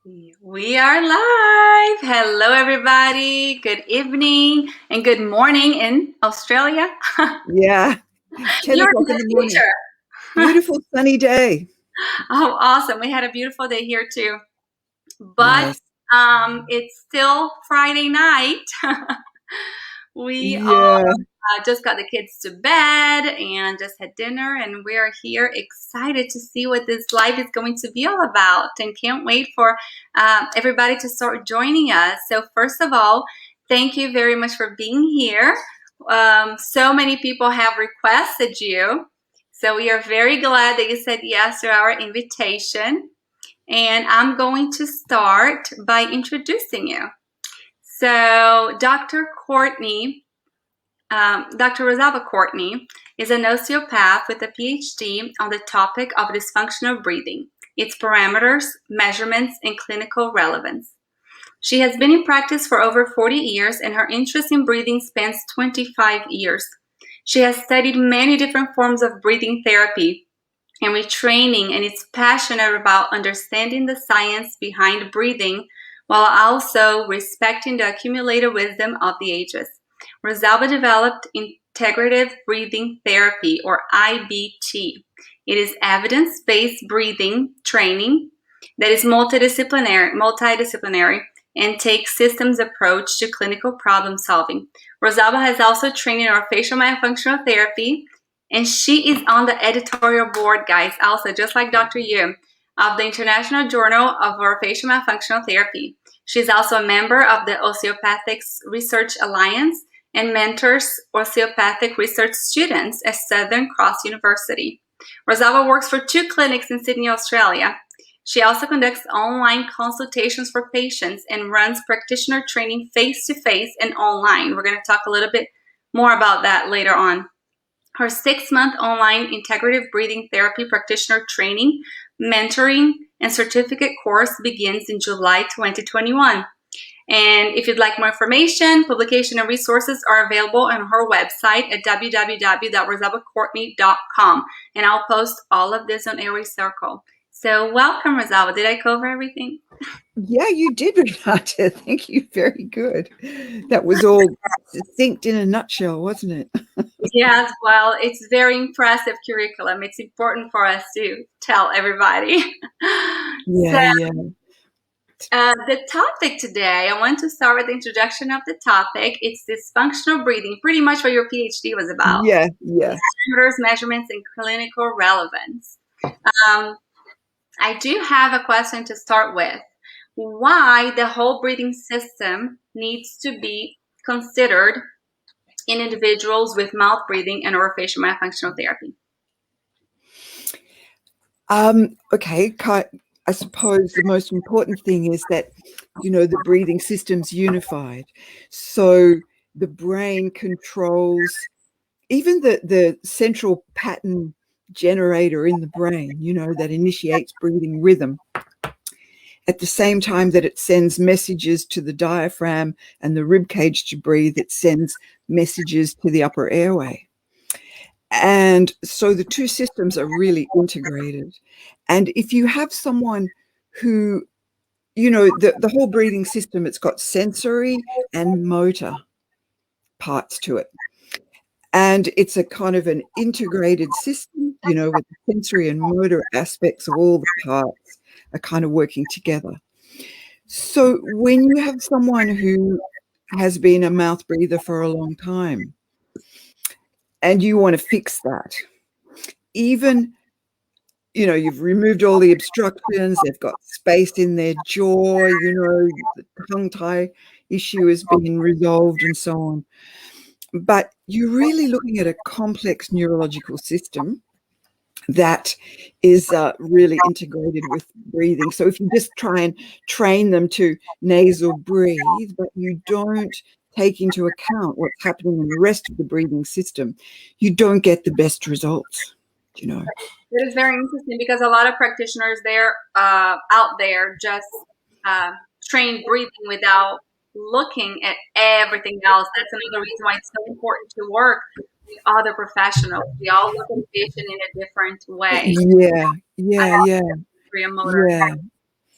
We are live. Hello, everybody. Good evening and good morning in Australia. Yeah, 10 You're in o'clock in the the morning. future. Beautiful sunny day. Oh, awesome. We had a beautiful day here too. But Nice. it's still Friday night. We Yeah. just got the kids to bed and just had dinner, and we are here excited to see what this live is going to be all about, and can't wait for everybody to start joining us. So first of all, thank you very much for being here. So many people have requested you, so we are very glad that you said yes to our invitation, and I'm going to start by introducing you. So Dr. Rosalba Courtney is an osteopath with a PhD on the topic of dysfunctional breathing, its parameters, measurements, and clinical relevance. She has been in practice for over 40 years, and her interest in breathing spans 25 years. She has studied many different forms of breathing therapy and retraining, and is passionate about understanding the science behind breathing while also respecting the accumulated wisdom of the ages. Rosalba developed integrative breathing therapy, or IBT. It is evidence-based breathing training that is multi-disciplinary, and takes systems approach to clinical problem solving. Rosalba has also trained in orofacial myofunctional therapy, and she is on the editorial board, guys, also just like Dr. Yu, of the International Journal of Orofacial Myofunctional Therapy. She's also a member of the Osteopathic Research Alliance and mentors osteopathic research students at Southern Cross University. Rosalba works for 2 clinics in Sydney, Australia. She also conducts online consultations for patients and runs practitioner training face-to-face and online. We're going to talk a little bit more about that later on. Her 6-month online integrative breathing therapy practitioner training, mentoring, and certificate course begins in July 2021. And if you'd like more information, publication and resources are available on her website at www.rosalbacourtney.com. And I'll post all of this on Aries Circle. So welcome, Rosalba. Did I cover everything? Yeah, you did, Renata. Thank you. Very good. That was all succinct in a nutshell, wasn't it? Yes, well, it's very impressive curriculum. It's important for us to tell everybody. So Yeah. the topic today, I want to start with the introduction of the topic. It's dysfunctional breathing, pretty much what your PhD was about. Yeah. Parameters, measurements, and clinical relevance. I do have a question to start with. Why the whole breathing system needs to be considered in individuals with mouth breathing and orofacial myofunctional therapy? Okay. I suppose the most important thing is that, the breathing system's unified. So the brain controls even the central pattern generator in the brain, that initiates breathing rhythm, at the same time that it sends messages to the diaphragm and the rib cage to breathe, it sends messages to the upper airway. And so the two systems are really integrated. And if you have someone who, the whole breathing system, it's got sensory and motor parts to it. And it's a kind of an integrated system, with the sensory and motor aspects of all the parts are kind of working together. So when you have someone who has been a mouth breather for a long time and you want to fix that, even, you've removed all the obstructions, they've got space in their jaw, the tongue tie issue has been resolved and so on. But you're really looking at a complex neurological system that is really integrated with breathing. So if you just try and train them to nasal breathe, but you don't take into account what's happening in the rest of the breathing system, you don't get the best results, It is very interesting because a lot of practitioners out there just train breathing without looking at everything else. That's another reason why it's so important to work with other professionals. We all look at the patient in a different way. Yeah. Motor. Yeah.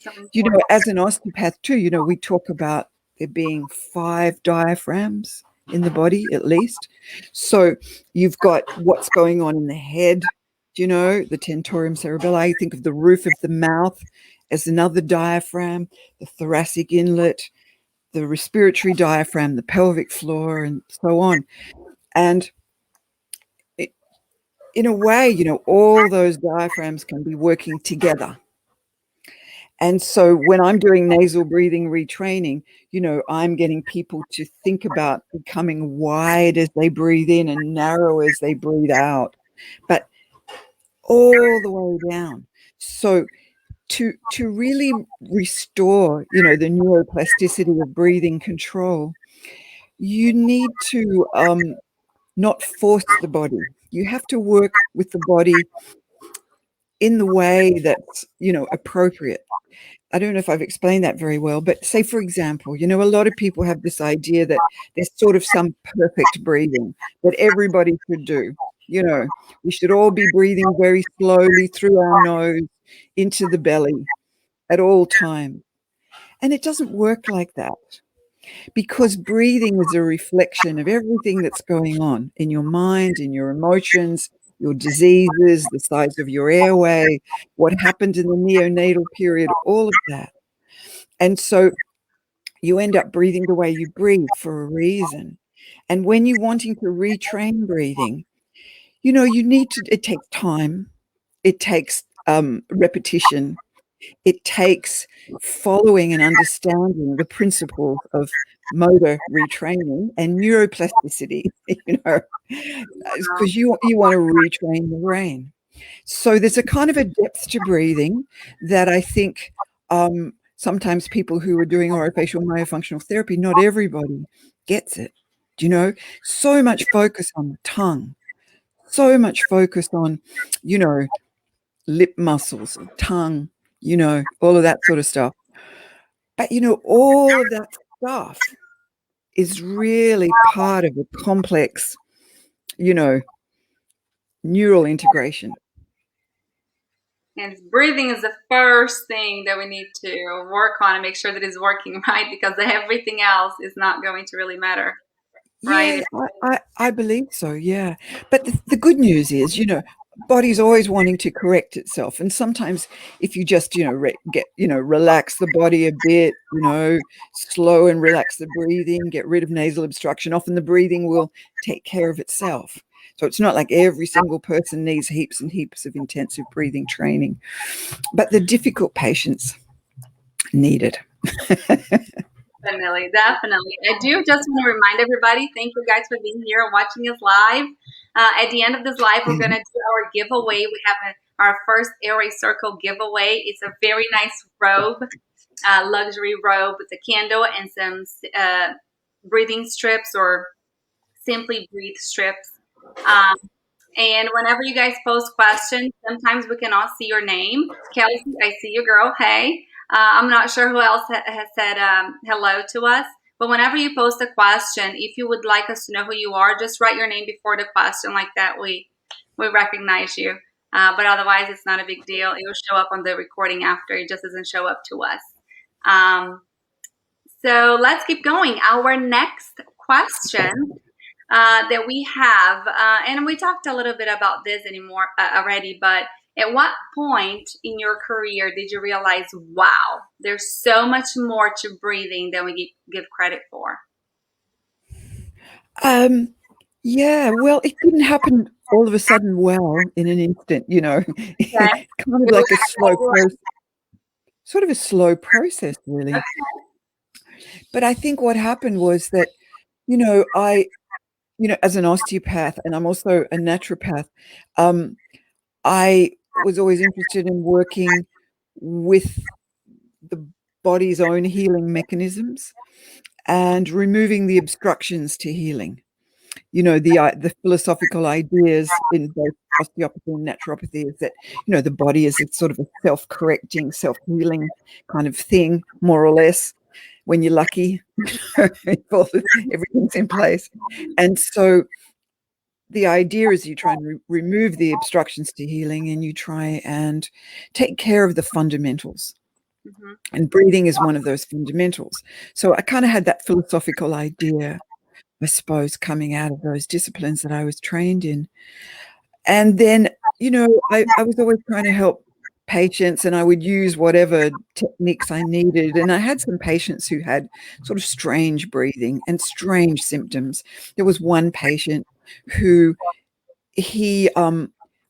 So You know, important. as an osteopath too, you know, we talk about there being 5 diaphragms in the body at least. So you've got what's going on in the head, you know, the tentorium cerebelli. Think of the roof of the mouth as another diaphragm, the thoracic inlet, the respiratory diaphragm, the pelvic floor, and so on. And in a way, you know, all those diaphragms can be working together. And so when I'm doing nasal breathing retraining, you know, I'm getting people to think about becoming wide as they breathe in and narrow as they breathe out, but all the way down. So to really restore, you know, the neuroplasticity of breathing control, you need to not force the body. You have to work with the body in the way that's, you know, appropriate. I don't know if I've explained that very well, but say, for example, you know, a lot of people have this idea that there's sort of some perfect breathing that everybody should do. You know, we should all be breathing very slowly through our nose into the belly at all times. And it doesn't work like that, because breathing is a reflection of everything that's going on in your mind, in your emotions, your diseases, the size of your airway, what happened in the neonatal period, all of that. And so you end up breathing the way you breathe for a reason. And when you're wanting to retrain breathing, you know, you need to, it takes time, it takes repetition, it takes following and understanding the principles of motor retraining and neuroplasticity, you know, because you want to retrain the brain. So there's a kind of a depth to breathing that I think sometimes people who are doing orofacial myofunctional therapy, not everybody gets it. Do you know? So much focus on the tongue, so much focus on, you know, lip muscles, tongue, you know, all of that sort of stuff. But, you know, all of that stuff is really part of a complex, you know, neural integration. And breathing is the first thing that we need to work on and make sure that it's working right, because everything else is not going to really matter, Yeah, right? I believe so, yeah. But the good news is, you know, body's always wanting to correct itself. And sometimes if you just, you know, relax the body a bit, you know, slow and relax the breathing, get rid of nasal obstruction, often the breathing will take care of itself. So it's not like every single person needs heaps and heaps of intensive breathing training. But the difficult patients need it. Definitely, definitely. I do just want to remind everybody, thank you guys for being here and watching us live. At the end of this live, we're going to do our giveaway. We have our first Airway Circle giveaway. It's a very nice robe, luxury robe with a candle and some breathing strips, or simply breathe strips. Um, and whenever you guys post questions, sometimes we cannot see your name. Kelsey, I see you, girl. Hey. I'm not sure who else has said hello to us. But whenever you post a question, if you would like us to know who you are, just write your name before the question. Like that, we recognize you. But otherwise, it's not a big deal. It will show up on the recording after. It just doesn't show up to us. So let's keep going. Our next question that we have, and we talked a little bit about this anymore already, but at what point in your career did you realize, wow, there's so much more to breathing than we give credit for? Yeah, well, it didn't happen all of a sudden, well, in an instant, you know. Okay. Kind of It was like a slow process, sort of a slow process, really. But I think what happened was that, you know, as an osteopath, and I'm also a naturopath, I was always interested in working with the body's own healing mechanisms and removing the obstructions to healing. You know, the philosophical ideas in both osteopathy and naturopathy is that, you know, the body is a sort of a self-correcting, self-healing kind of thing, more or less, when you're lucky. Everything's in place. And so the idea is you try and remove the obstructions to healing, and you try and take care of the fundamentals. Mhm. And breathing is one of those fundamentals. So I kind of had that philosophical idea, I suppose, coming out of those disciplines that I was trained in. And then, I was always trying to help patients, and I would use whatever techniques I needed. And I had some patients who had sort of strange breathing and strange symptoms. There was one patient who he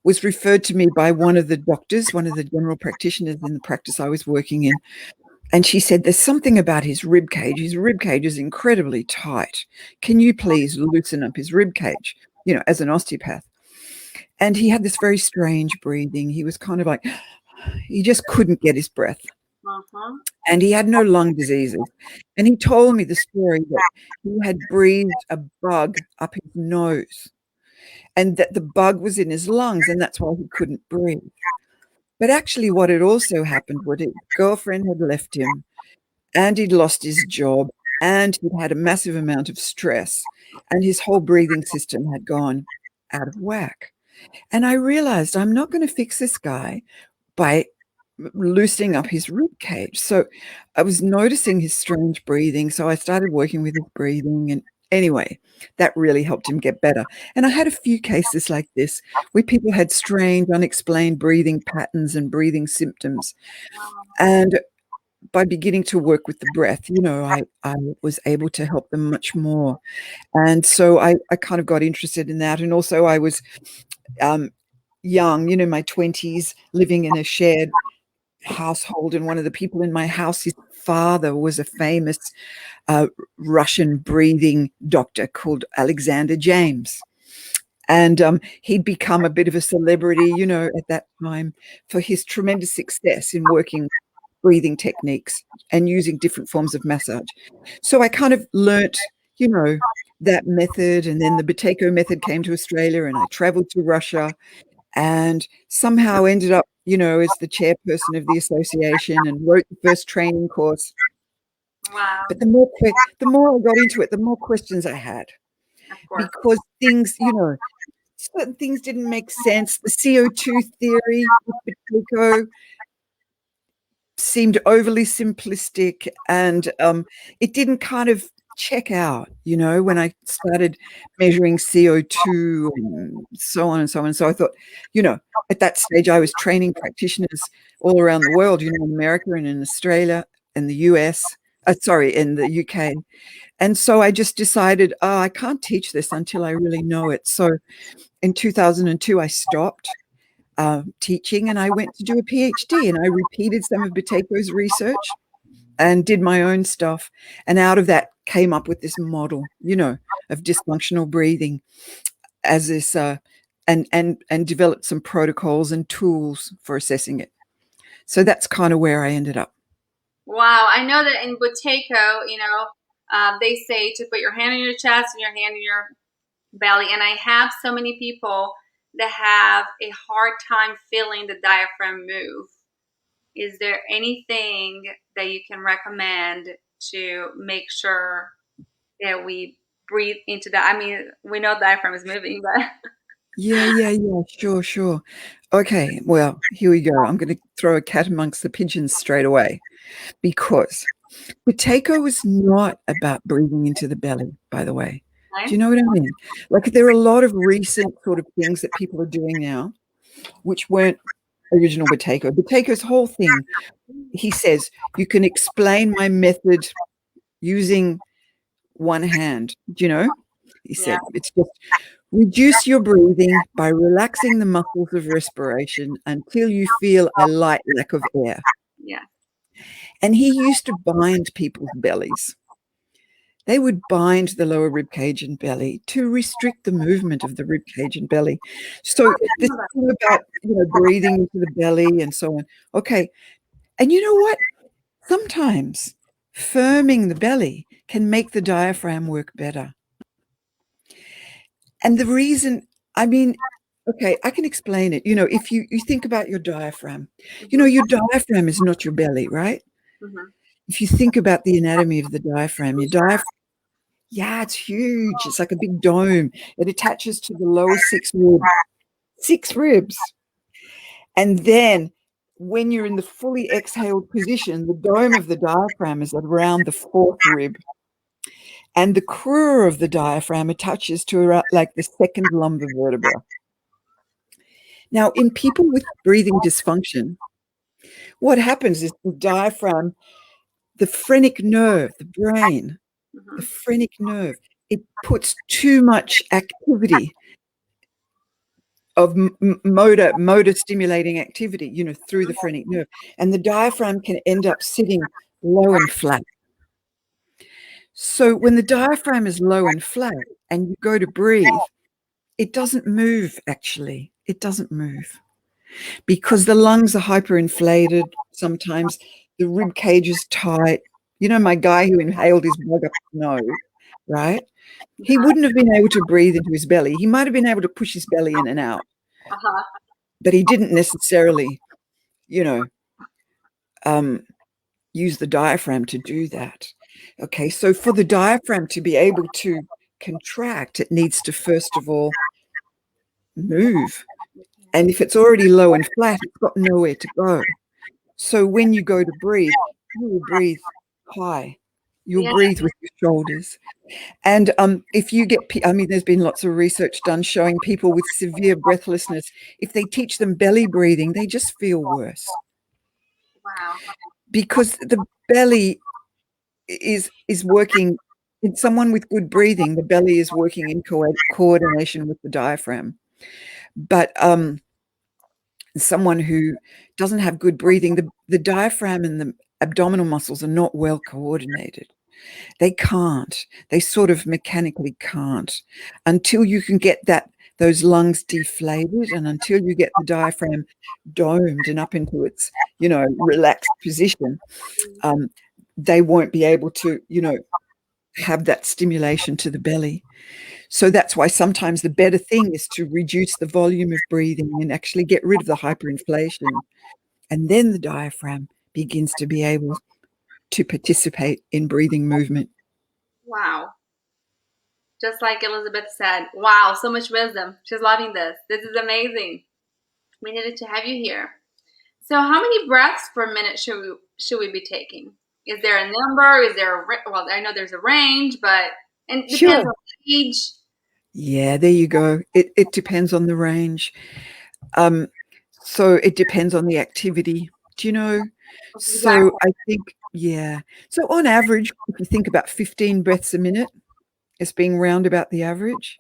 was referred to me by one of the doctors, one of the general practitioners in the practice I was working in. And she said, there's something about his rib cage. His rib cage is incredibly tight. Can you please loosen up his rib cage, as an osteopath? And he had this very strange breathing. He was kind of like, he just couldn't get his breath. Uh-huh. And he had no lung diseases. And he told me the story that he had breathed a bug up his nose and that the bug was in his lungs, and that's why he couldn't breathe. But actually what had also happened was his girlfriend had left him, and he'd lost his job, and he'd had a massive amount of stress, and his whole breathing system had gone out of whack. And I realized I'm not going to fix this guy by loosening up his rib cage. So I was noticing his strange breathing. So I started working with his breathing. And anyway, that really helped him get better. And I had a few cases like this where people had strange, unexplained breathing patterns and breathing symptoms. And by beginning to work with the breath, I was able to help them much more. And so I kind of got interested in that. And also I was young, my 20s, living in a shared household. And one of the people in my house, his father was a famous Russian breathing doctor called Alexander James. And he'd become a bit of a celebrity, at that time for his tremendous success in working breathing techniques and using different forms of massage. So I kind of learnt, that method. And then the Buteyko method came to Australia, and I traveled to Russia and somehow ended up, as the chairperson of the association and wrote the first training course. Wow, But the more I got into it, the more questions I had, of course. because certain things didn't make sense. The CO2 theory with Buteyko seemed overly simplistic, and it didn't kind of check out, when I started measuring CO2 and so on and so on. So I thought, at that stage I was training practitioners all around the world, in America and in Australia and the US, in the UK. And so I just decided, I can't teach this until I really know it. So in 2002, I stopped teaching, and I went to do a PhD, and I repeated some of Buteyko's research and did my own stuff. And out of that came up with this model, of dysfunctional breathing as this, and developed some protocols and tools for assessing it. So that's kind of where I ended up. Wow, I know that in Buteyko, they say to put your hand on your chest and your hand in your belly. And I have so many people that have a hard time feeling the diaphragm move. Is there anything that you can recommend to make sure that we breathe into that? I mean, we know the diaphragm is moving, but Yeah. Sure. Okay, well, here we go. I'm going to throw a cat amongst the pigeons straight away, because Buteyko was not about breathing into the belly, by the way. Do you know what I mean? Like, there are a lot of recent sort of things that people are doing now, which weren't original Buteyko. Buteyko's whole thing, he says, you can explain my method using one hand. Do you know? He yeah, said, it's just reduce your breathing by relaxing the muscles of respiration until you feel a light lack of air. yeah. And he used to bind people's bellies. They would bind the lower rib cage and belly to restrict the movement of the rib cage and belly. So this thing about, breathing into the belly and so on. Okay. And you know what? Sometimes firming the belly can make the diaphragm work better. And the reason, I mean, okay, I can explain it. If you think about your diaphragm, your diaphragm is not your belly, right? Mm-hmm. If you think about the anatomy of the diaphragm, your diaphragm, yeah, it's huge. It's like a big dome. It attaches to the lower six ribs. And then when you're in the fully exhaled position, the dome of the diaphragm is around the fourth rib, and the crura of the diaphragm attaches to around, like, the second lumbar vertebra. Now, in people with breathing dysfunction, what happens is the diaphragm, the phrenic nerve, the brain, the phrenic nerve, it puts too much activity of motor stimulating activity, through the phrenic nerve, and the diaphragm can end up sitting low and flat. So when the diaphragm is low and flat and you go to breathe, it doesn't move, actually. It doesn't move because the lungs are hyperinflated. Sometimes the rib cage is tight. My guy who inhaled his bug up his nose, right? He wouldn't have been able to breathe into his belly. He might have been able to push his belly in and out, but he didn't necessarily, use the diaphragm to do that. Okay, so for the diaphragm to be able to contract, it needs to first of all move. And if it's already low and flat, it's got nowhere to go. So when you go to breathe, you will breathe high. You'll breathe with your shoulders. And if you get, there's been lots of research done showing people with severe breathlessness, if they teach them belly breathing, they just feel worse. Wow. Because the belly is working. In someone with good breathing, the belly is working in coordination with the diaphragm. But someone who doesn't have good breathing, the diaphragm and the abdominal muscles are not well coordinated. They can't. They sort of mechanically can't until you can get those lungs deflated, and until you get the diaphragm domed and up into its, relaxed position. They won't be able to, have that stimulation to the belly. So that's why sometimes the better thing is to reduce the volume of breathing and actually get rid of the hyperinflation. And then the diaphragm begins to be able to participate in breathing movement. Wow. Just like Elizabeth said, wow, so much wisdom. She's loving this. This is amazing. We needed to have you here. So how many breaths per minute should we be taking? Is there a number? Is there well, I know there's a range, but it depends on age. Yeah, there you go. It depends on the range. So it depends on the activity. Do you know? Exactly. So I think, yeah. So on average, if you think about 15 breaths a minute as being round about the average.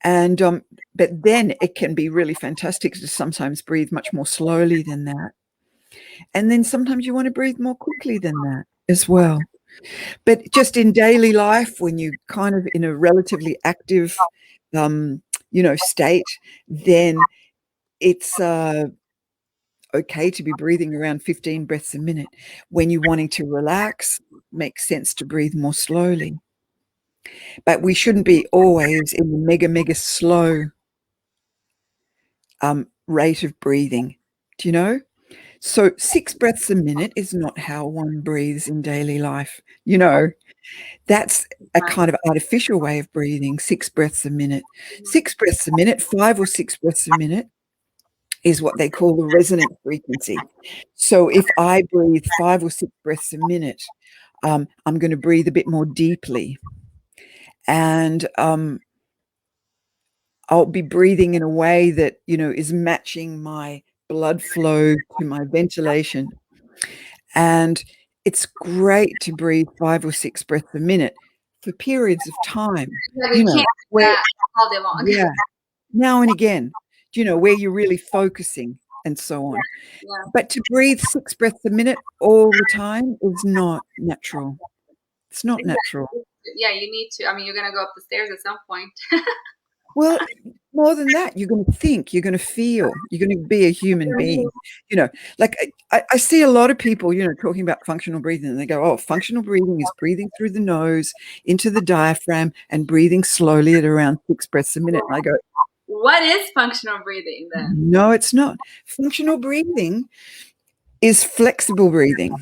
And but then it can be really fantastic to sometimes breathe much more slowly than that. And then sometimes you want to breathe more quickly than that as well. But just in daily life, when you're kind of in a relatively active, state, then it's okay to be breathing around 15 breaths a minute. When you're wanting to relax, makes sense to breathe more slowly. But we shouldn't be always in the mega slow rate of breathing. Do you know? So 6 breaths a minute is not how one breathes in daily life. That's a kind of artificial way of breathing, 6 breaths a minute. 6 breaths a minute, 5 or 6 breaths a minute is what they call the resonant frequency. So if I breathe 5 or 6 breaths a minute, I'm going to breathe a bit more deeply. And I'll be breathing in a way that, is matching my blood flow to my ventilation. And it's great to breathe 5 or 6 breaths a minute for periods of time. You can't do that all day long. Yeah, now and again, where you're really focusing and so on. Yeah. But to breathe 6 breaths a minute all the time is not natural. It's not natural. Yeah, you need to. You're going to go up the stairs at some point. Well, more than that, you're going to think, you're going to feel, you're going to be a human being. Like I see a lot of people, talking about functional breathing, and they go, oh, functional breathing is breathing through the nose into the diaphragm and breathing slowly at around 6 breaths a minute. And I go, what is functional breathing then? No, it's not. Functional breathing is flexible breathing.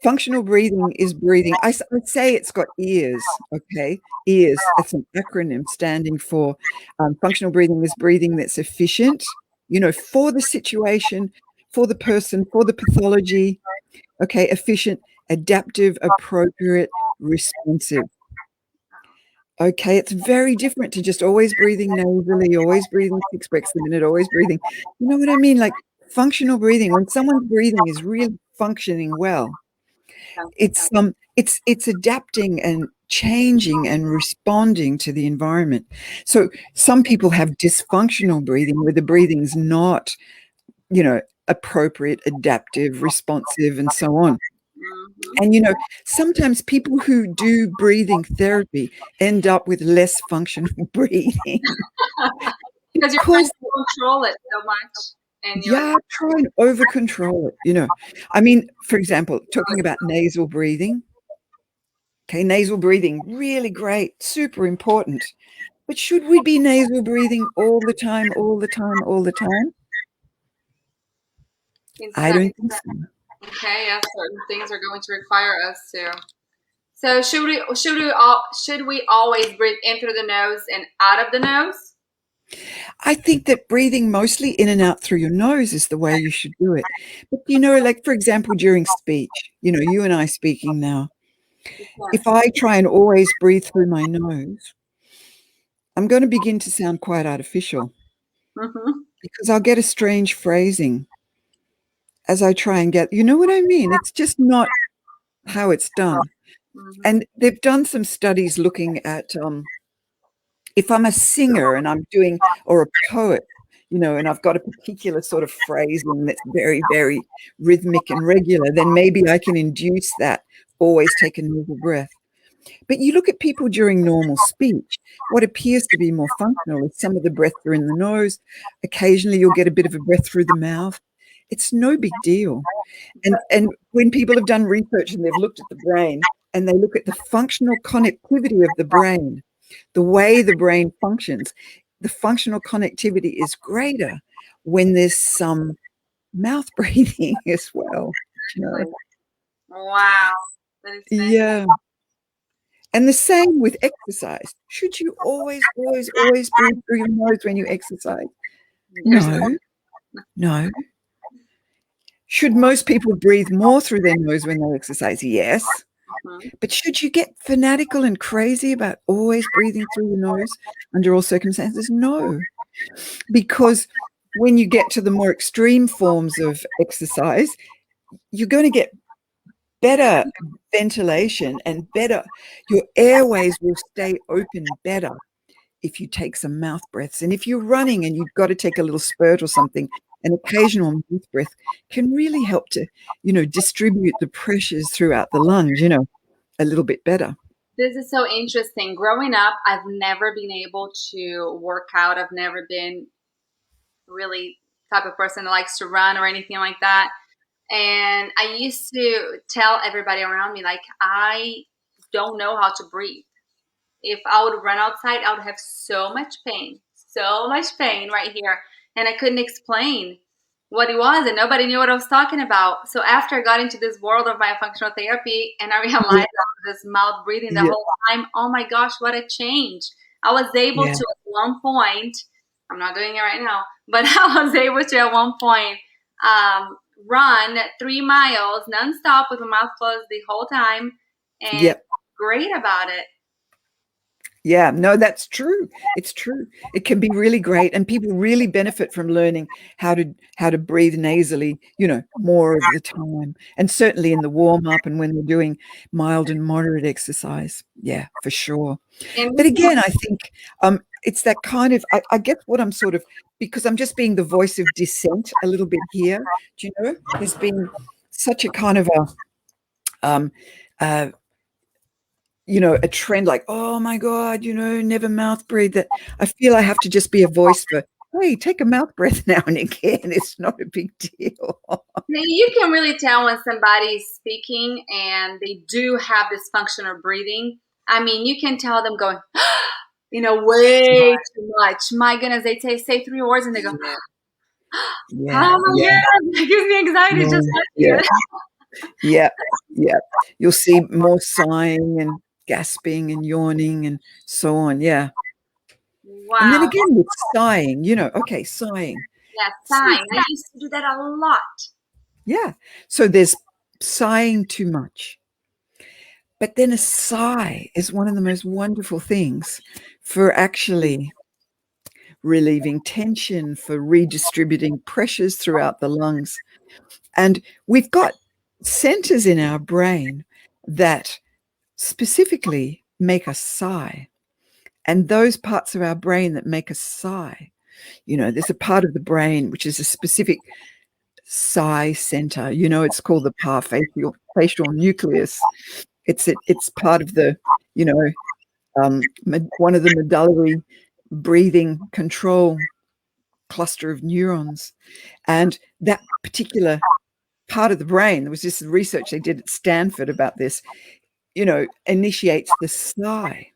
Functional breathing is breathing. I say it's got ears, okay? Ears, that's an acronym standing for functional breathing is breathing that's efficient, for the situation, for the person, for the pathology. Okay, efficient, adaptive, appropriate, responsive. Okay, it's very different to just always breathing nasally, always breathing 6 breaths a minute, always breathing. You know what I mean? Like functional breathing. When someone's breathing is really functioning well, it's adapting and changing and responding to the environment. So some people have dysfunctional breathing where the breathing's not, appropriate, adaptive, responsive, and so on. And, sometimes people who do breathing therapy end up with less functional breathing Because you're trying because, to control it so much, and you're yeah, try and over control it. I mean, for example, talking about nasal breathing. Okay, nasal breathing, really great, super important. But should we be nasal breathing all the time, all the time, all the time? I inside. don't think so. Okay, yeah, certain things are going to require us to. So should we always breathe in through the nose and out of the nose? I think that breathing mostly in and out through your nose is the way you should do it. But, like, for example, during speech, you and I speaking now, if I try and always breathe through my nose, I'm going to begin to sound quite artificial Mm-hmm. because I'll get a strange phrasing as I try and you know what I mean? It's just not how it's done. Mm-hmm. And they've done some studies looking at if I'm a singer and I'm doing, or a poet, and I've got a particular sort of phrasing that's very, very rhythmic and regular, then maybe I can induce that, always take a nasal breath. But you look at people during normal speech, what appears to be more functional is some of the breath are in the nose. Occasionally you'll get a bit of a breath through the mouth. It's no big deal. And when people have done research and they've looked at the brain and they look at the functional connectivity of the brain, the way the brain functions, the functional connectivity is greater when there's some mouth breathing as well. Wow, that is fantastic. Yeah. And the same with exercise. Should you always, always, always breathe through your nose when you exercise? No, no. Should most people breathe more through their nose when they exercise? Yes. But should you get fanatical and crazy about always breathing through your nose under all circumstances? No. Because when you get to the more extreme forms of exercise, you're going to get better ventilation and your airways will stay open better if you take some mouth breaths. And if you're running and you've got to take a little spurt or something, an occasional mouth breath can really help to, distribute the pressures throughout the lungs, a little bit better. This is so interesting. Growing up, I've never been able to work out. I've never been really type of person that likes to run or anything like that. And I used to tell everybody around me, like, I don't know how to breathe. If I would run outside, I would have so much pain right here. And I couldn't explain what it was, and nobody knew what I was talking about. So after I got into this world of biofunctional therapy and I realized this mouth breathing the whole time, oh my gosh, what a change. I was able to at one point, I'm not doing it right now, but I was able to at one point run 3 miles nonstop with my mouth closed the whole time and great about it. Yeah, no, that's true. It's true. It can be really great, and people really benefit from learning how to breathe nasally, more of the time, and certainly in the warm up and when they're doing mild and moderate exercise. Yeah, for sure. But again, I think it's that kind of, I guess what I'm sort of, because I'm just being the voice of dissent a little bit here. Do you know, there's been such a kind of a trend like, oh my God, never mouth breathe, that I feel I have to just be a voice for, hey, take a mouth breath now and again. It's not a big deal. You can really tell when somebody's speaking and they do have this functional breathing. I mean, you can tell them going, way too much. My goodness, they say 3 words and they go, yeah, oh my God, it gives me anxiety just yeah. You'll see more sighing and gasping and yawning and so on. Yeah. Wow. And then again with sighing, sighing. Yeah, So, sign. I used to do that a lot. yeah. So there's sighing too much. But then a sigh is one of the most wonderful things for actually relieving tension, for redistributing pressures throughout the lungs. And we've got centers in our brain that specifically make us sigh. And those parts of our brain that make us sigh, there's a part of the brain which is a specific sigh center. It's called the parafacial nucleus. It's part of the, you know, one of the medullary breathing control cluster of neurons. And that particular part of the brain, there was this research they did at Stanford about this, initiates the sigh.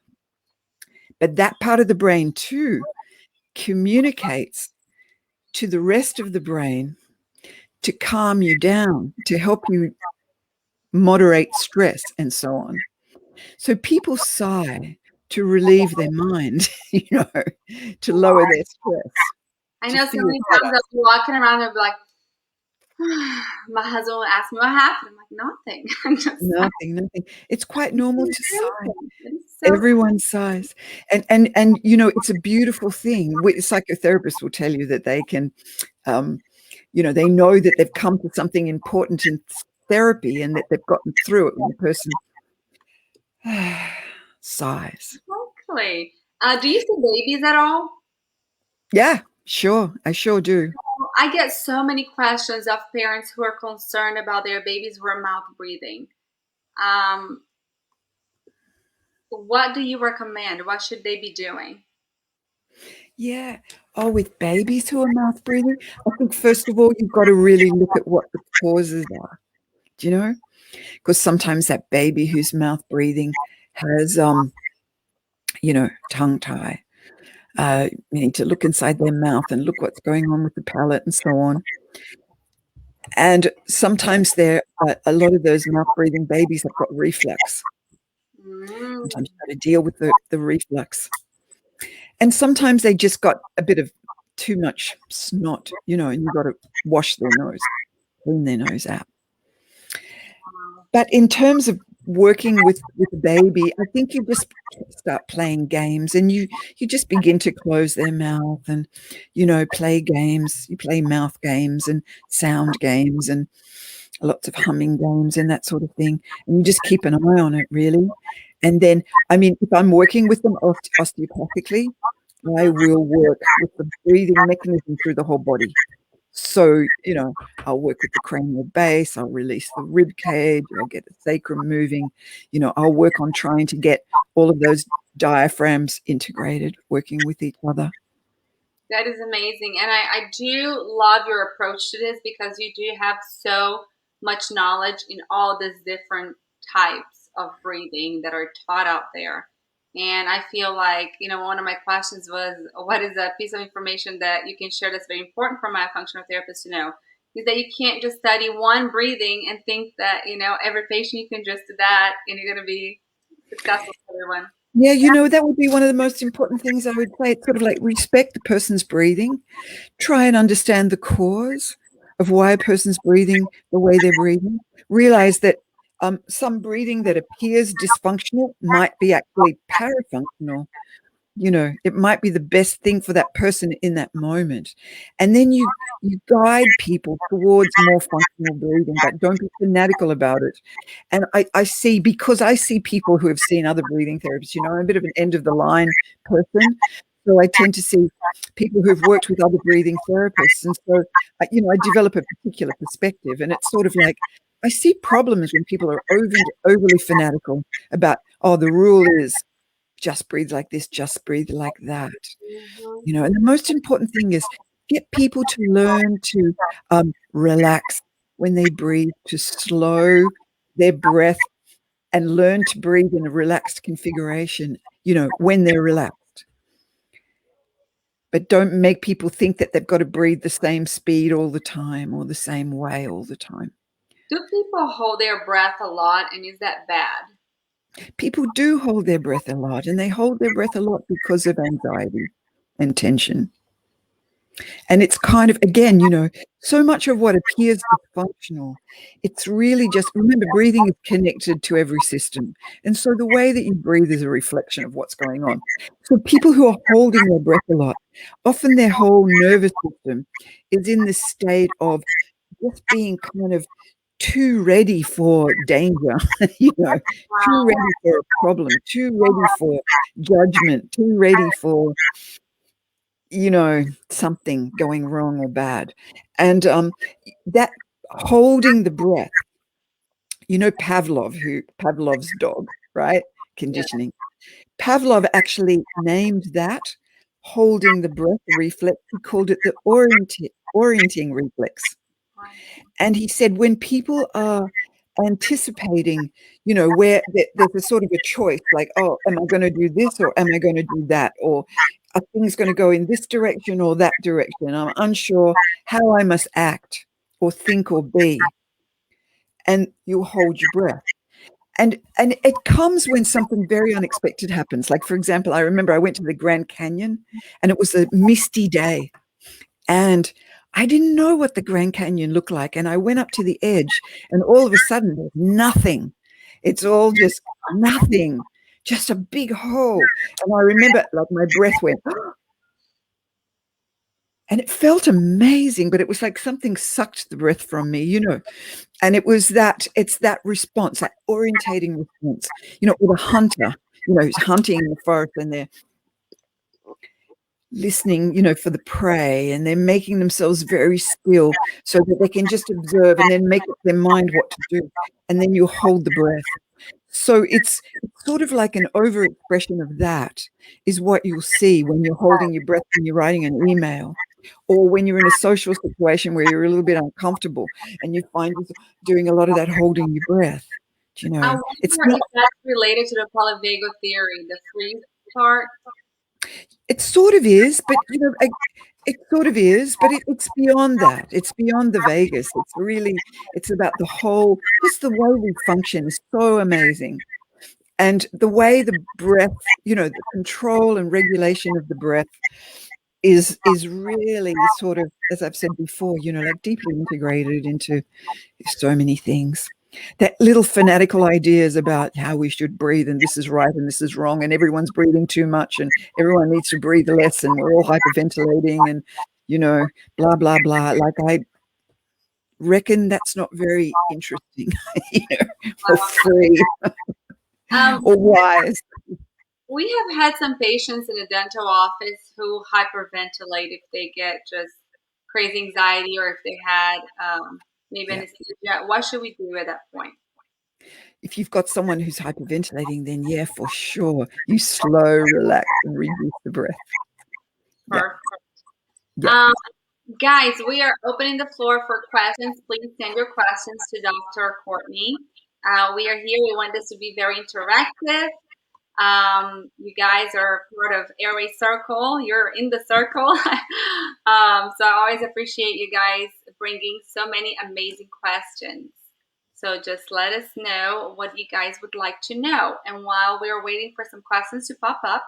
But that part of the brain too communicates to the rest of the brain to calm you down, to help you moderate stress and so on. So people sigh to relieve their mind, to lower their stress, I to know so feel many better. times I'll be walking around and be like, my husband will ask me what happened. I'm like, nothing. I'm just Nothing. It's quite normal to sigh. it is so Everyone sighs. And it's a beautiful thing. Psychotherapists will tell you that they can, they know that they've come to something important in therapy and that they've gotten through it when the person sighs. quickly. Do you see babies at all? Yeah, sure. I sure do. I get so many questions of parents who are concerned about their babies who are mouth breathing. Um, what do you recommend? What should they be doing? Yeah. Oh, with babies who are mouth breathing, I think first of all, you've got to really look at what the causes are. Do you know? Because sometimes that baby who's mouth breathing has, tongue tie. You need to look inside their mouth and look what's going on with the palate and so on. And sometimes a lot of those mouth breathing babies have got reflux. Mm, Sometimes you've got to deal with the reflux. And sometimes they just got a bit of too much snot, and you've got to wash their nose, clean their nose out. But in terms of working with a baby, I think you just start playing games and you just begin to close their mouth and, play games. You play mouth games and sound games and lots of humming games and that sort of thing. And you just keep an eye on it, really. And then, if I'm working with them osteopathically, I will work with the breathing mechanism through the whole body. So, I'll work with the cranial base, I'll release the rib cage, I'll get the sacrum moving, I'll work on trying to get all of those diaphragms integrated, working with each other. that is amazing. And I do love your approach to this because you do have so much knowledge in all these different types of breathing that are taught out there. And I feel like, one of my questions was, what is a piece of information that you can share that's very important for my functional therapist to know? Is that you can't just study one breathing and think that, every patient you can just do that and you're going to be successful for everyone. Yeah, that would be one of the most important things I would say. It's sort of like respect the person's breathing, try and understand the cause of why a person's breathing the way they're breathing, realize that some breathing that appears dysfunctional might be actually parafunctional. It might be the best thing for that person in that moment. And then you guide people towards more functional breathing, but don't be fanatical about it. And I see, because I see people who have seen other breathing therapists, I'm a bit of an end of the line person. So I tend to see people who've worked with other breathing therapists. And so, I develop a particular perspective. And it's sort of like, I see problems when people are overly fanatical about, oh, the rule is just breathe like this, just breathe like that. Mhm. And the most important thing is get people to learn to relax when they breathe, to slow their breath and learn to breathe in a relaxed configuration, when they're relaxed. But don't make people think that they've got to breathe the same speed all the time or the same way all the time. Do people hold their breath a lot, and is that bad? People do hold their breath a lot, and they hold their breath a lot because of anxiety and tension. And it's kind of, again, so much of what appears dysfunctional, it's really just, remember, breathing is connected to every system. And so the way that you breathe is a reflection of what's going on. So people who are holding their breath a lot, often their whole nervous system is in this state of just being kind of too ready for danger, too Wow. ready for a problem, too ready for judgment, too ready for something going wrong or bad. And that holding the breath, Pavlov's dog, right? Yeah. Conditioning. Pavlov actually named that holding the breath reflex. He called it the orienting reflex. And he said when people are anticipating, where there's a sort of a choice, like, oh, am I going to do this or am I going to do that? Or are things going to go in this direction or that direction? I'm unsure how I must act or think or be. And you hold your breath. And it comes when something very unexpected happens. Like, for example, I remember I went to the Grand Canyon and it was a misty day. And I didn't know what the Grand Canyon looked like. And I went up to the edge and all of a sudden there's nothing. It's all just nothing, just a big hole. And I remember like my breath went, and it felt amazing, but it was like something sucked the breath from me. And it's that response, that orientating response, with a hunter, who's hunting in the forest and they're listening, for the prey, and they're making themselves very still so that they can just observe and then make up their mind what to do. And then you hold the breath. So it's sort of like an overexpression of that is what you'll see when you're holding your breath when you're writing an email, or when you're in a social situation where you're a little bit uncomfortable and you find yourself doing a lot of that holding your breath. I It's wonder not. if that's related to the polyvagal theory, the freeze part. It sort of is, but it sort of is, but it's beyond that. It's beyond the vagus. It's about the whole, just the way we function is so amazing. And the way the breath, the control and regulation of the breath is really sort of, as I've said before, like deeply integrated into so many things. That little fanatical ideas about how we should breathe and this is right and this is wrong and everyone's breathing too much and everyone needs to breathe less and we're all hyperventilating and blah blah blah. Like, I reckon that's not very interesting, or free Um, or wise. we have had some patients in the dental office who hyperventilate if they get just crazy anxiety or if they had maybe Yeah. anesthesia. What should we do at that point? If you've got someone who's hyperventilating, then yeah, for sure, you slow, relax, and reduce the breath. Yeah, Perfect. yeah. Um, guys, we are opening the floor for questions. Please send your questions to Dr. Courtney. We are here. We want this to be very interactive. You guys are part of Airway Circle. You're in the circle. So I always appreciate you guys bringing so many amazing questions. So just let us know what you guys would like to know. And while we're waiting for some questions to pop up,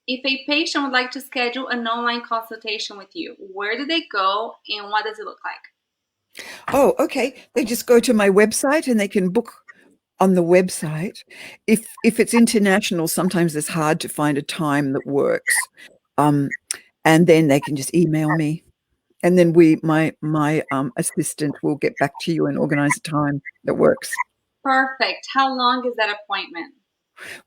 if a patient would like to schedule an online consultation with you, where do they go and what does it look like? Oh, okay. They just go to my website and they can book on the website. If it's international, sometimes it's hard to find a time that works. And then they can just email me. And then my assistant will get back to you and organize a time that works. Perfect. How long is that appointment?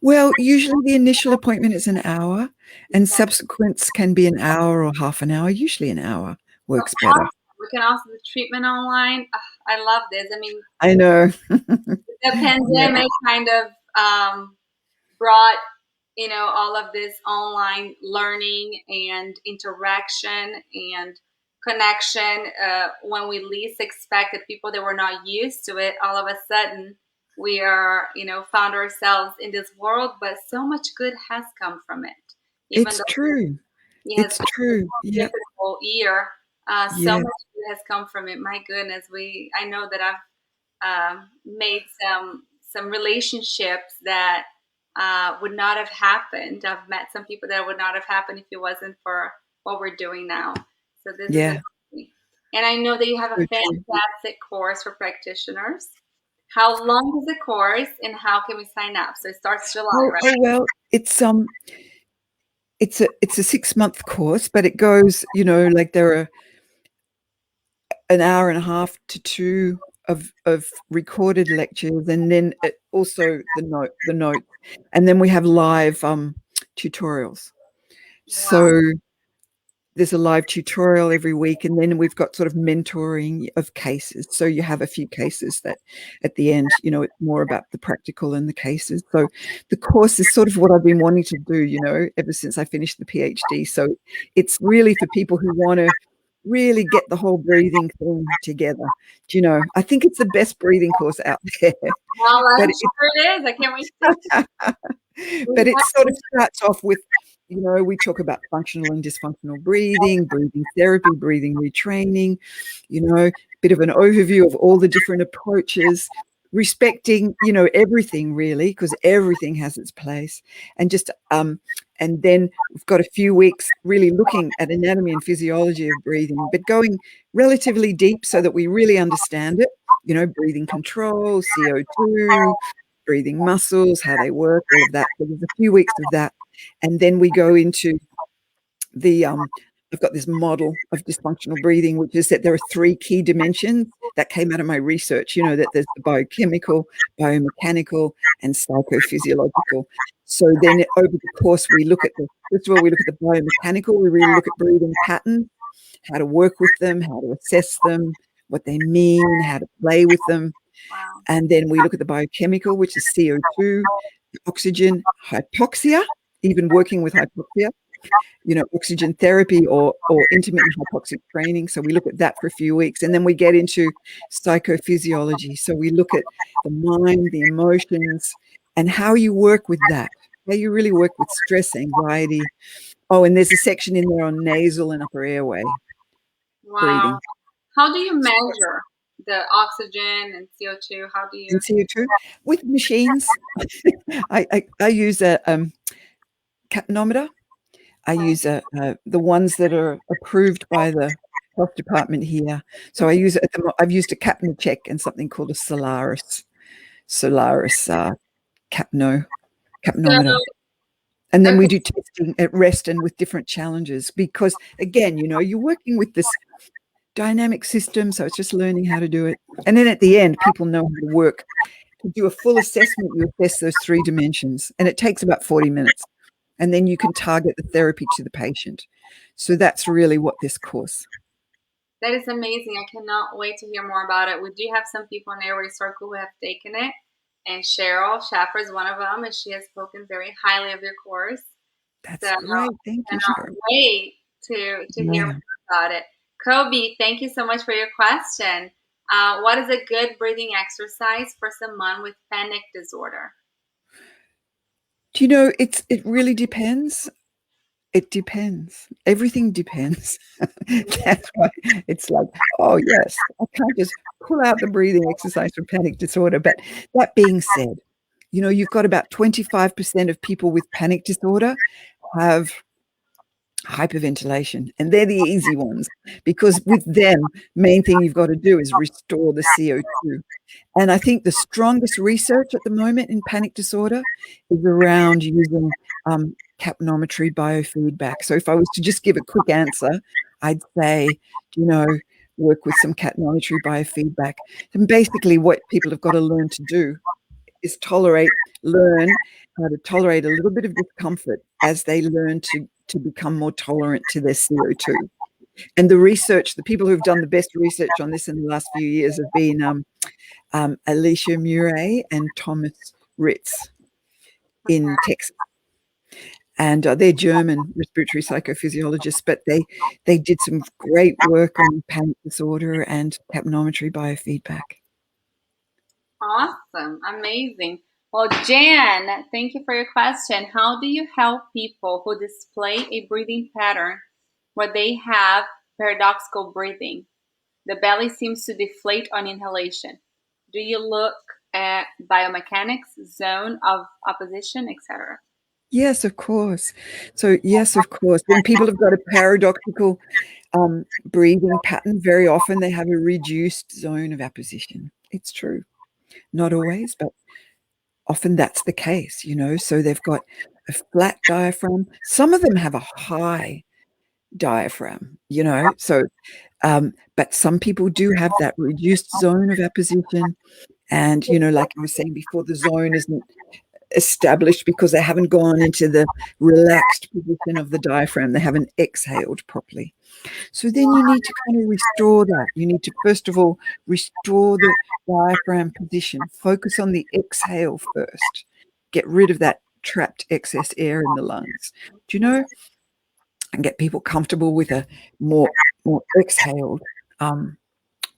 Well, usually the initial appointment is an hour, and subsequents can be an hour or half an hour. Usually an hour So works better. we can also do treatment online. I love this. I mean, I know. the Yeah. pandemic kind of brought, all of this online learning and interaction and connection when we least expected, people that were not used to it. All of a sudden, we are, found ourselves in this world, but so much good has come from it. Even It's though true. it has It's been true. a Yeah. difficult year, so Yeah. much good has come from it. My goodness, I know that I've made some relationships that would not have happened. I've met some people that would not have happened if it wasn't for what we're doing now. So this is Yeah. amazing. And I know that you have a So true. fantastic course for practitioners. How long is the course and how can we sign up? So it starts July, Oh, right? oh well, it's a 6-month course, but it goes, like there are an hour and a half to two of recorded lectures, and then also the notes, and then we have live tutorials. Wow. So there's a live tutorial every week, and then we've got sort of mentoring of cases. So you have a few cases that at the end, it's more about the practical and the cases. So the course is sort of what I've been wanting to do, ever since I finished the PhD. So it's really for people who want to really get the whole breathing thing together. I think it's the best breathing course out there. Well, But I'm sure it is. I can't wait to but we it have sort of starts off with, we talk about functional and dysfunctional breathing therapy, breathing retraining, bit of an overview of all the different approaches, respecting, everything really, because everything has its place. And just, and then we've got a few weeks really looking at anatomy and physiology of breathing, but going relatively deep so that we really understand it, breathing control, CO2, breathing muscles, how they work, all of that. So there's a few weeks of that. And then we go into the I've got this model of dysfunctional breathing, which is that there are 3 key dimensions that came out of my research, that there's the biochemical, biomechanical, and psychophysiological. So then over the course, first of all, we look at the biomechanical, we really look at breathing patterns, how to work with them, how to assess them, what they mean, how to play with them. wow. And then we look at the biochemical, which is CO2, oxygen, hypoxia, even working with hypoxia, oxygen therapy or intermittent hypoxic training. So we look at that for a few weeks. And then we get into psychophysiology. So we look at the mind, the emotions, and how you work with that, how you really work with stress, anxiety. Oh, and there's a section in there on nasal and upper airway Wow. breathing. How do you measure the oxygen and CO2? How do you And CO2 with machines. I use a capnometer. I use the ones that are approved by the health department here. So I use it. I've used a Capnocheck and something called a Solaris capnometer. so And then we okay, do testing at rest and with different challenges, because again, you're working with this dynamic system. So it's just learning how to do it. And then at the end, people know how to work. To do a full assessment, you assess those 3 dimensions, and it takes about 40 minutes. And then you can target the therapy to the patient. So that's really what this course. that is amazing. I cannot wait to hear more about it. We do have some people in Airway Circle who have taken it, and Cheryl Schaffer is one of them, and she has spoken very highly of your course. So That's I great. Thank you, cannot Sharon. wait to hear Yeah. more about it. Kobe, thank you so much for your question. What is a good breathing exercise for someone with panic disorder? Do it really depends. It depends. Everything depends. That's why it's like, oh yes, I can't just pull out the breathing exercise for panic disorder. But that being said, you've got about 25% of people with panic disorder have hyperventilation, and they're the easy ones, because with them, main thing you've got to do is restore the CO2. And I think the strongest research at the moment in panic disorder is around using capnometry biofeedback. So if I was to just give a quick answer, I'd say, work with some capnometry biofeedback. And basically what people have got to learn to do is learn how to tolerate a little bit of discomfort as they learn to become more tolerant to their CO2. And the people who've done the best research on this in the last few years have been Alicia Murray and Thomas Ritz in Texas. And they're German respiratory psychophysiologists, but they did some great work on panic disorder and capnometry biofeedback. Awesome. Amazing. Well, Jan, thank you for your question. How do you help people who display a breathing pattern where they have paradoxical breathing? The belly seems to deflate on inhalation. Do you look at biomechanics, zone of opposition, etc.? Yes, of course. So yes, of course. When people have got a paradoxical breathing pattern, very often they have a reduced zone of apposition. It's true. Not always, but often that's the case, So they've got a flat diaphragm. Some of them have a high diaphragm, So, but some people do have that reduced zone of apposition. And, like I was saying before, the zone isn't established because they haven't gone into the relaxed position of the diaphragm. They haven't exhaled properly. So then you need to kind of restore that. You need to, first of all, restore the diaphragm position. Focus on the exhale first. Get rid of that trapped excess air in the lungs. Do you know? And get people comfortable with a more exhaled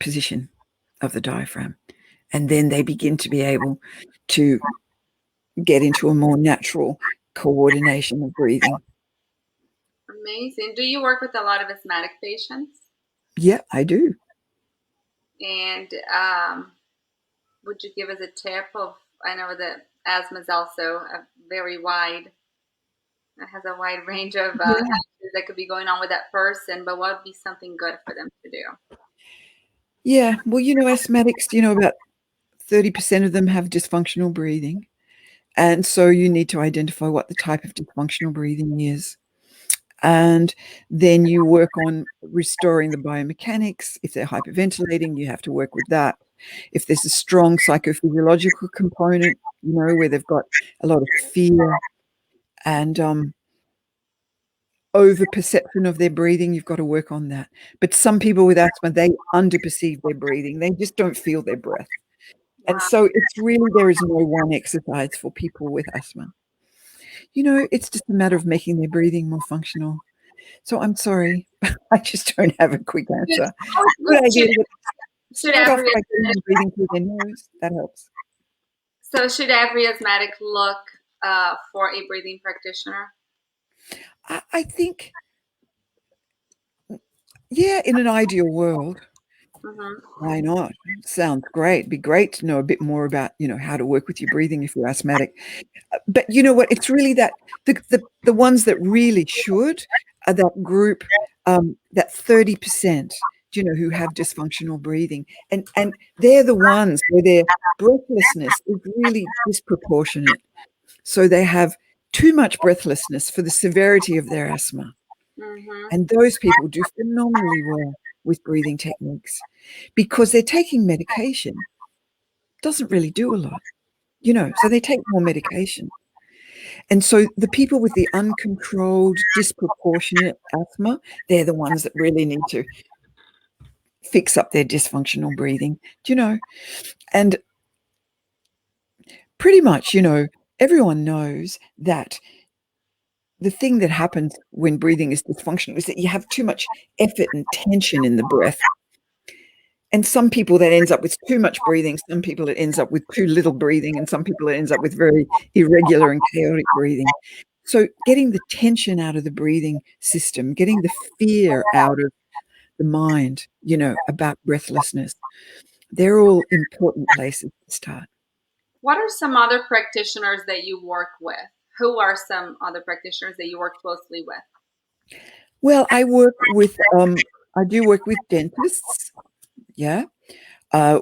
position of the diaphragm. And then they begin to be able to get into a more natural coordination of breathing. Amazing. Do you work with a lot of asthmatic patients? Yeah, I do. And would you give us a tip of, I know that asthma is also a very wide, it has a wide range of Yeah. factors that could be going on with that person, but what would be something good for them to do? Yeah. Well, asthmatics, about 30% of them have dysfunctional breathing. And so you need to identify what the type of dysfunctional breathing is. And then you work on restoring the biomechanics. If they're hyperventilating, you have to work with that. If there's a strong psychophysiological component, where they've got a lot of fear and over perception of their breathing, you've got to work on that. But some people with asthma, they underperceive their breathing. They just don't feel their breath. And Wow. so it's really, there is no one exercise for people with asthma. It's just a matter of making their breathing more functional. So I'm sorry, I just don't have a quick answer. Good idea to Should start off every by getting them breathing through their nose. That helps. so should every asthmatic look for a breathing practitioner? I think, yeah, in an ideal world, why not? Sounds great. It'd be great to know a bit more about, how to work with your breathing if you're asthmatic. But you know what? It's really that the ones that really should are that group, that 30%, who have dysfunctional breathing. And they're the ones where their breathlessness is really disproportionate. So they have too much breathlessness for the severity of their asthma. And those people do phenomenally well with breathing techniques because they're taking medication. Doesn't really do a lot, so they take more medication. And so the people with the uncontrolled, disproportionate asthma, they're the ones that really need to fix up their dysfunctional breathing, And pretty much, everyone knows that the thing that happens when breathing is dysfunctional is that you have too much effort and tension in the breath. And some people that ends up with too much breathing, some people it ends up with too little breathing, and some people it ends up with very irregular and chaotic breathing. So getting the tension out of the breathing system, getting the fear out of the mind, about breathlessness, they're all important places to start. What are some other practitioners that you work with? Who are some other practitioners that you work closely with? Well, I do work with dentists, yeah,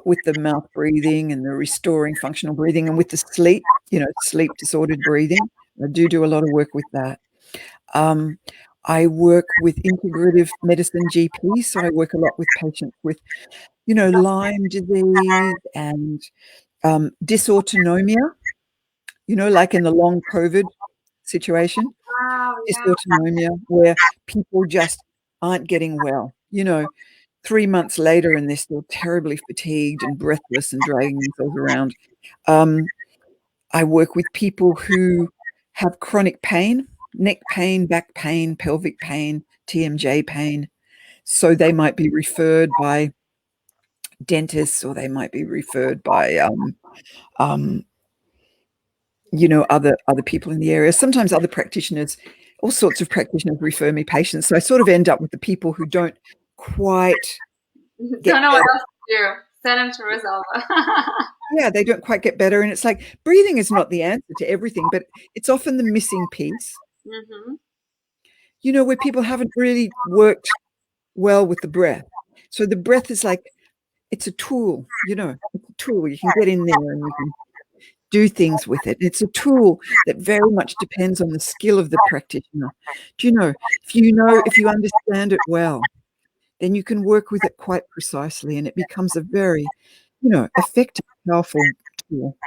with the mouth breathing and the restoring functional breathing, and with the sleep, sleep disordered breathing. I do a lot of work with that. I work with integrative medicine GPs, so I work a lot with patients with, Lyme disease and dysautonomia, like in the long COVID situation. Wow, yeah. Dysautonomia, where people just aren't getting well, 3 months later, and they're still terribly fatigued and breathless and dragging themselves around. I work with people who have chronic pain, neck pain, back pain, pelvic pain, TMJ pain. So they might be referred by dentists, or they might be referred by, other people in the area. Sometimes other practitioners, all sorts of practitioners refer me patients. So I sort of end up with the people who don't quite get Don't know what better. else to do. Send them to Rosalba. yeah, they don't quite get better. And it's like breathing is not the answer to everything, but it's often the missing piece, Mm-hmm. where people haven't really worked well with the breath. So the breath is like, it's a tool, it's a tool. You can get in there and you can do things with it. It's a tool that very much depends on the skill of the practitioner. Do you know, if you understand it well, then you can work with it quite precisely and it becomes a very, effective, powerful tool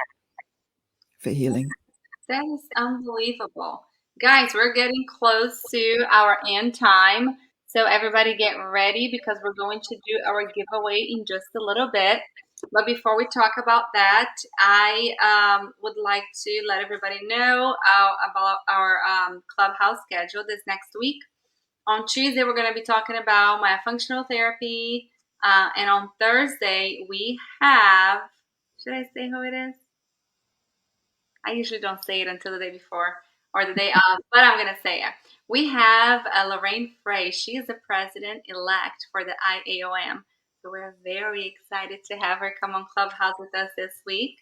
for healing. That is unbelievable. Guys, we're getting close to our end time. So everybody get ready because we're going to do our giveaway in just a little bit. But before we talk about that, I would like to let everybody know about our clubhouse schedule this next week. On Tuesday, we're going to be talking about myofunctional therapy. And on Thursday, we have, should I say who it is? I usually don't say it until the day before or the day of, but I'm going to say it. We have Lorraine Frey. She is the president-elect for the IAOM. So we're very excited to have her come on Clubhouse with us this week.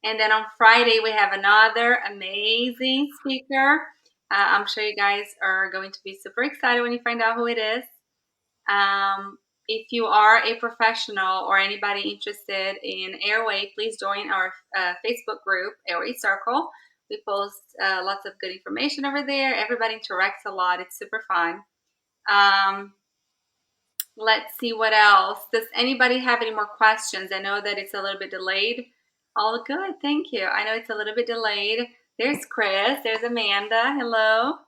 And then on Friday, we have another amazing speaker. I'm sure you guys are going to be super excited when you find out who it is. If you are a professional or anybody interested in airway, please join our Facebook group, Airway Circle. We post lots of good information over there. Everybody interacts a lot. It's super fun. Let's see what else. Does anybody have any more questions? I know that it's a little bit delayed. All good. Thank you. I know it's a little bit delayed. There's Chris. There's Amanda. Hello.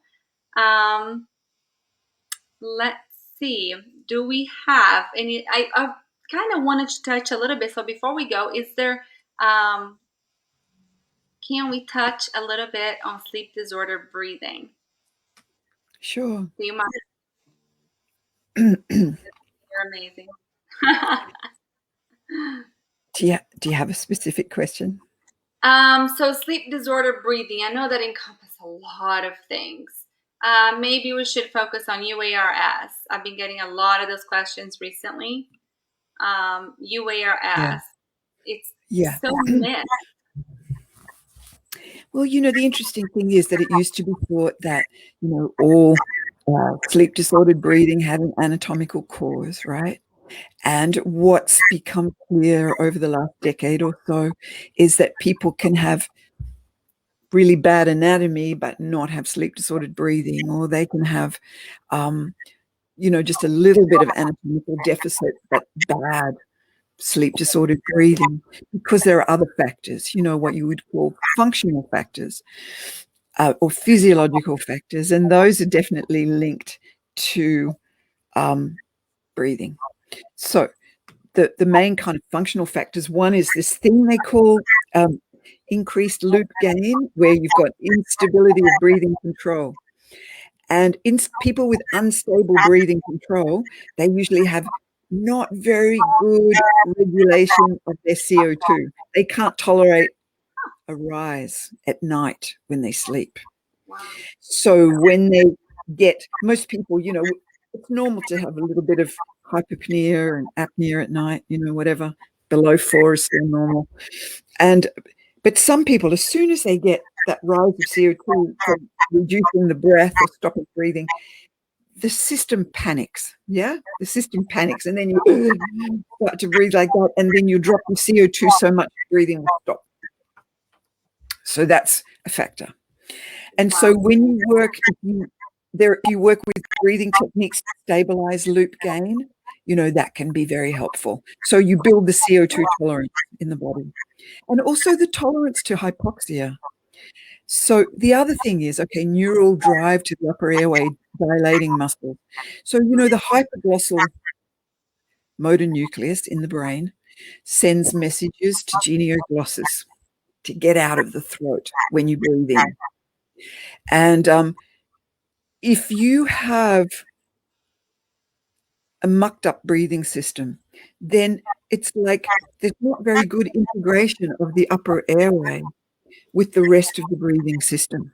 Let's see. Do we have any? I kind of wanted to touch a little bit. So before we go, is there? Can we touch a little bit on sleep disorder breathing? Sure. Do you mind? You're amazing. Do you have a specific question? So sleep disorder breathing. I know that encompasses a lot of things. Maybe we should focus on UARS. I've been getting a lot of those questions recently. UARS. It's so missed. Well, the interesting thing is that it used to be thought that, all sleep disordered breathing had an anatomical cause, right? And what's become clear over the last decade or so is that people can have really bad anatomy but not have sleep disordered breathing, or they can have, just a little bit of anatomical deficit but bad sleep disordered breathing, because there are other factors, what you would call functional factors or physiological factors, and those are definitely linked to breathing. So the main kind of functional factors, one is this thing they call increased loop gain, where you've got instability of breathing control. And in people with unstable breathing control, they usually have not very good regulation of their CO2. They can't tolerate a rise at night when they sleep. Wow. So when they most people, it's normal to have a little bit of hypopnea and apnea at night, whatever. Below 4 is still normal. But some people, as soon as they get that rise of CO2 from reducing the breath or stopping breathing, the system panics. Yeah, the system panics, and then you start to breathe like that, and then you drop the CO2 so much breathing will stop. So that's a factor. And so when you work, if you work with breathing techniques to stabilize loop gain, that can be very helpful. So you build the CO2 tolerance in the body, and also the tolerance to hypoxia. So the other thing is, neural drive to the upper airway dilating muscle. So, the hypoglossal motor nucleus in the brain sends messages to genioglossus to get out of the throat when you breathe in. And if you have a mucked up breathing system, then it's like there's not very good integration of the upper airway with the rest of the breathing system.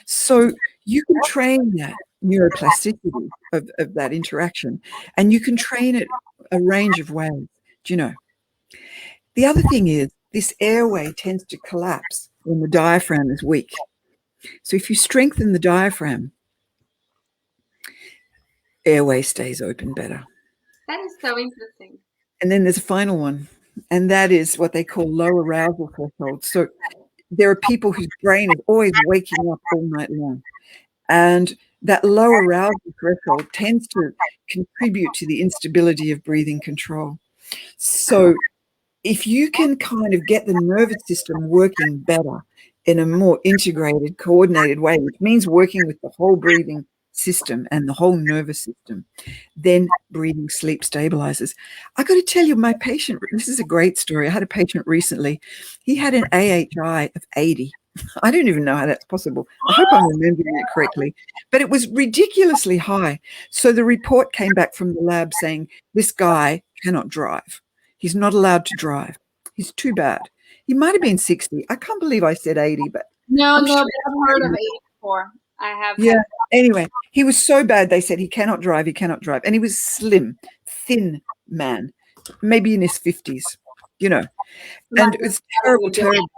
So you can train that neuroplasticity of that interaction, and you can train it a range of ways, The other thing is this airway tends to collapse when the diaphragm is weak. So if you strengthen the diaphragm, airway stays open better. That is so interesting. And then there's a final one, and that is what they call low arousal threshold. So there are people whose brain is always waking up all night long. And that low arousal threshold tends to contribute to the instability of breathing control. So if you can kind of get the nervous system working better in a more integrated, coordinated way, which means working with the whole breathing system and the whole nervous system, then breathing sleep stabilizes. I got to tell you, my patient, this is a great story. I had a patient recently. He had an AHI of 80. I don't even know how that's possible. I hope I'm remembering it correctly, but it was ridiculously high. So the report came back from the lab saying, this guy cannot drive. He's not allowed to drive. He's too bad. He might have been 60. I can't believe I said 80, but No, I'm sure. but I've heard of 84. I have Yeah. had. Anyway, he was so bad, they said he cannot drive, he cannot drive. And he was slim, thin man, maybe in his 50s, you know. And it was terrible, terrible.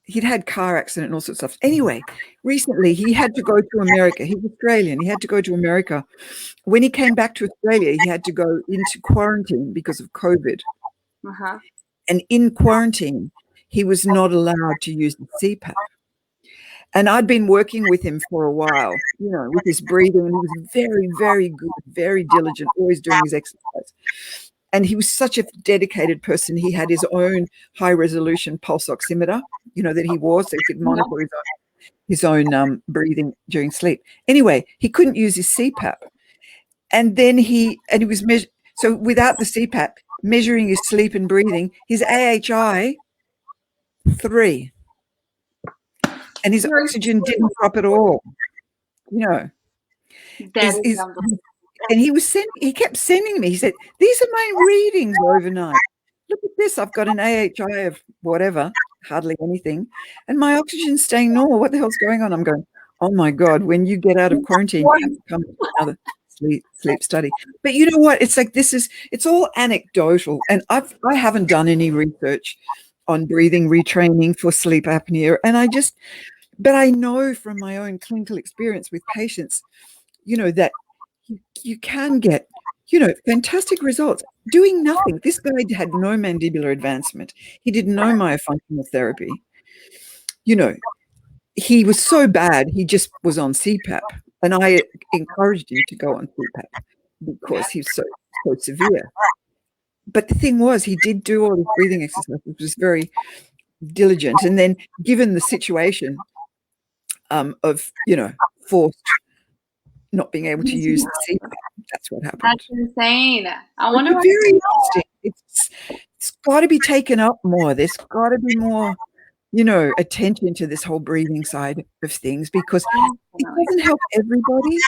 He'd had car accident and all sorts of stuff. Anyway, recently he had to go to America. He's Australian. He had to go to America. When he came back to Australia, he had to go into quarantine because of COVID. Uh-huh. And in quarantine, he was not allowed to use the CPAP. And I'd been working with him for a while, you know, with his breathing, and he was very, very good, very diligent, always doing his exercise. And he was such a dedicated person. He had his own high resolution pulse oximeter, you know, that he wore so he could monitor his own breathing during sleep. Anyway, he couldn't use his CPAP. And then he was so without the CPAP, measuring his sleep and breathing, his AHI 3. And his oxygen didn't drop at all, you know. That is unbelievable. And he kept sending me, he said, these are my readings overnight. Look at this, I've got an AHI of whatever, hardly anything, and my oxygen's staying normal. What the hell's going on? I'm going, oh my God, when you get out of quarantine, you have to come to another sleep study. But you know what? It's like it's all anecdotal. And I haven't done any research on breathing retraining for sleep apnea. And but I know from my own clinical experience with patients, you know, that you can get, you know, fantastic results doing nothing. This guy had no mandibular advancement. He did no myofunctional therapy. You know, he was so bad, he just was on CPAP. And I encouraged him to go on CPAP because he's so severe. But the thing was, he did do all his breathing exercises, which was very diligent. And then given the situation of, you know, forced not being able to use the CPAP, that's what happened. That's insane. I wonder It's very interesting. It's got to be taken up more. There's got to be more, you know, attention to this whole breathing side of things, because it doesn't help everybody.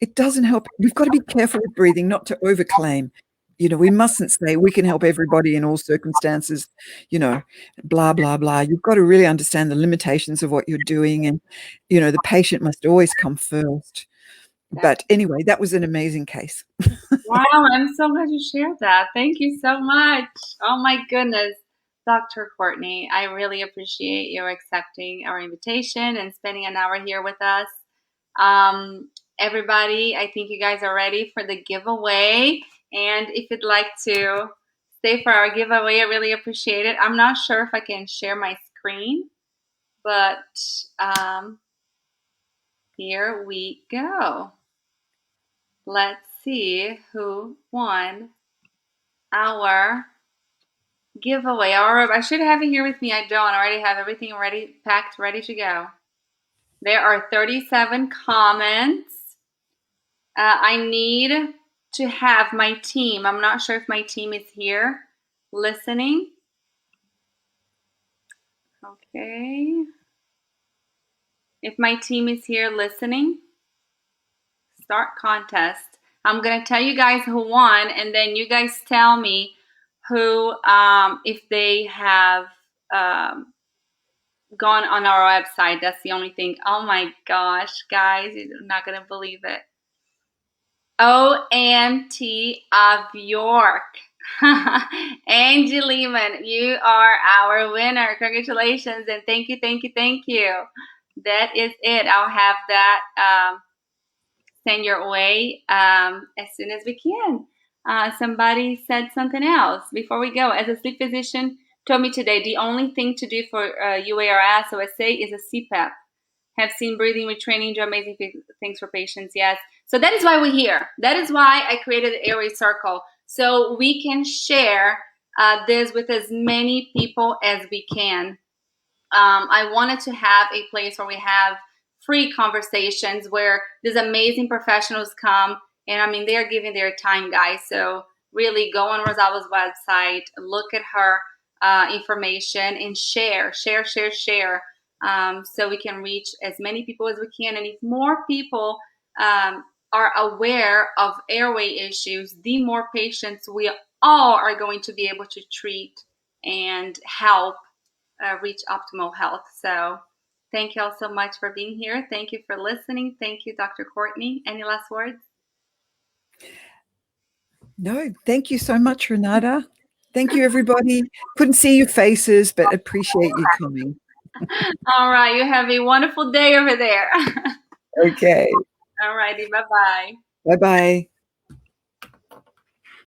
It doesn't help. We've got to be careful with breathing, not to overclaim. You know, we mustn't say we can help everybody in all circumstances, you know, blah, blah, blah. You've got to really understand the limitations of what you're doing. And, you know, the patient must always come first. But anyway, that was an amazing case. Wow, I'm so glad you shared that. Thank you so much. Oh my goodness, Dr. Courtney, I really appreciate you accepting our invitation and spending an hour here with us. Everybody, I think you guys are ready for the giveaway. And if you'd like to stay for our giveaway, I really appreciate it. I'm not sure if I can share my screen, but here we go. Let's see who won our giveaway. I should have it here with me. I don't. I already have everything ready, packed, ready to go. There are 37 comments. I need to have my team. I'm not sure if my team is here listening. Okay. If my team is here listening, start contest. I'm going to tell you guys who won, and then you guys tell me who, if they have gone on our website. That's the only thing. Oh my gosh, guys, you're not going to believe it. OMT of York. Angie Lehman, you are our winner. Congratulations and thank you, thank you, thank you. That is it. I'll have that send your way as soon as we can. Somebody said something else before we go. As a sleep physician told me today, the only thing to do for UARS OSA is a CPAP. Have seen breathing retraining do amazing things for patients. Yes. So that is why we're here. That is why I created the Airway Circle. So we can share this with as many people as we can. I wanted to have a place where we have free conversations where these amazing professionals come, and I mean, they're giving their time, guys. So really go on Rosalba's website, look at her information, and share, so we can reach as many people as we can. And if more people are aware of airway issues, the more patients we all are going to be able to treat and help reach optimal health. So thank you all so much for being here. Thank you for listening. Thank you, Dr. Courtney. Any last words? No, thank you so much, Renata. Thank you, everybody. Couldn't see your faces, but appreciate you coming. All right. You have a wonderful day over there. Okay. All righty. Bye-bye. Bye-bye.